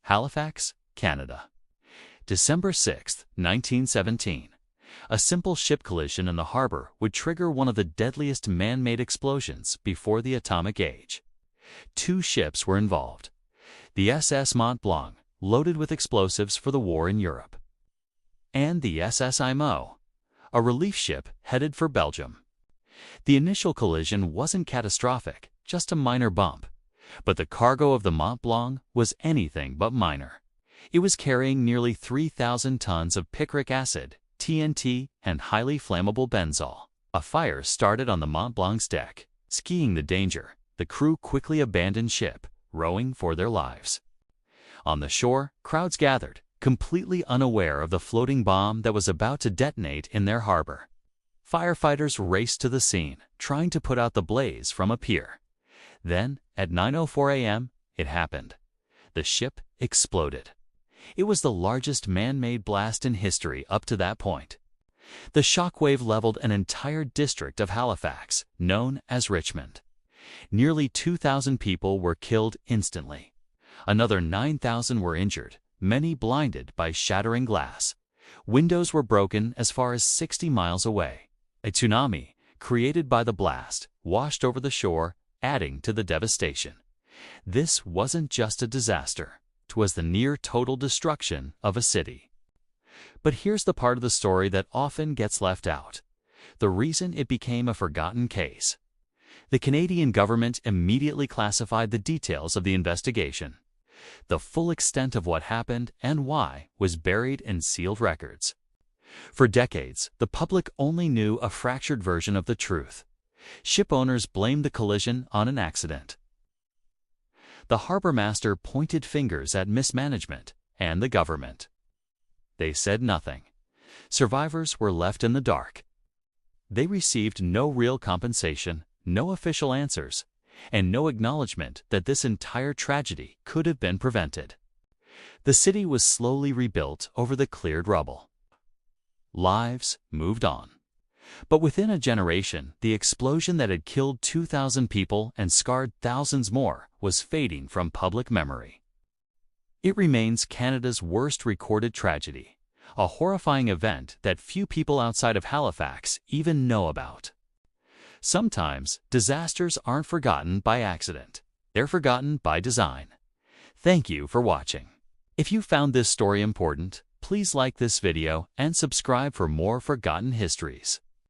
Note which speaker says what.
Speaker 1: Halifax, Canada. December 6, 1917. A simple ship collision in the harbor would trigger one of the deadliest man-made explosions before the atomic age. Two ships were involved. The SS Mont Blanc, loaded with explosives for the war in Europe, and the SS Imo, a relief ship headed for Belgium. The initial collision wasn't catastrophic, just a minor bump. But the cargo of the Mont Blanc was anything but minor. It was carrying nearly 3,000 tons of picric acid, TNT, and highly flammable benzol. A fire started on the Mont Blanc's deck. Seeing the danger, the crew quickly abandoned ship, rowing for their lives. On the shore, crowds gathered, completely unaware of the floating bomb that was about to detonate in their harbor. Firefighters raced to the scene, trying to put out the blaze from a pier. Then, at 9:04 a.m., it happened. The ship exploded. It was the largest man-made blast in history up to that point. The shockwave leveled an entire district of Halifax, known as Richmond. Nearly 2,000 people were killed instantly. Another 9,000 were injured, many blinded by shattering glass. Windows were broken as far as 60 miles away. A tsunami, created by the blast, washed over the shore, adding to the devastation. This wasn't just a disaster. It was the near-total destruction of a city. But here's the part of the story that often gets left out. The reason it became a forgotten case. The Canadian government immediately classified the details of the investigation. The full extent of what happened and why was buried in sealed records. For decades, the public only knew a fractured version of the truth. Ship owners blamed the collision on an accident. The harbor master pointed fingers at mismanagement and the government. They said nothing. Survivors were left in the dark. They received no real compensation, no official answers, and no acknowledgement that this entire tragedy could have been prevented. The city was slowly rebuilt over the cleared rubble. Lives moved on. But within a generation, the explosion that had killed 2,000 people and scarred thousands more was fading from public memory. It remains Canada's worst recorded tragedy, a horrifying event that few people outside of Halifax even know about. Sometimes, disasters aren't forgotten by accident. They're forgotten by design. Thank you for watching. If you found this story important, please like this video and subscribe for more forgotten histories.